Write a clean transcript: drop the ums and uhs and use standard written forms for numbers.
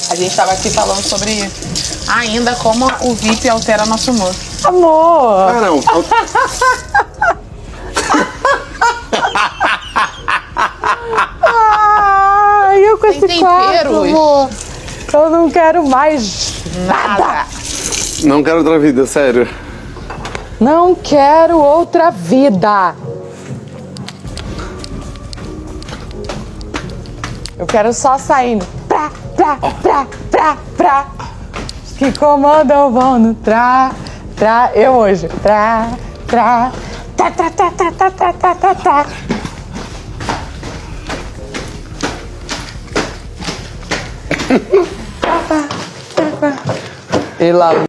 A gente tava aqui falando sobre ainda como o VIP altera nosso humor. Amor! Ah, não. Ai, eu com esse quarto, temperos. amor. Eu não quero mais nada. Não quero outra vida, sério. Não quero outra vida. Eu quero só saindo. Pra. Que comandam vão no eu hoje. Tá. E lá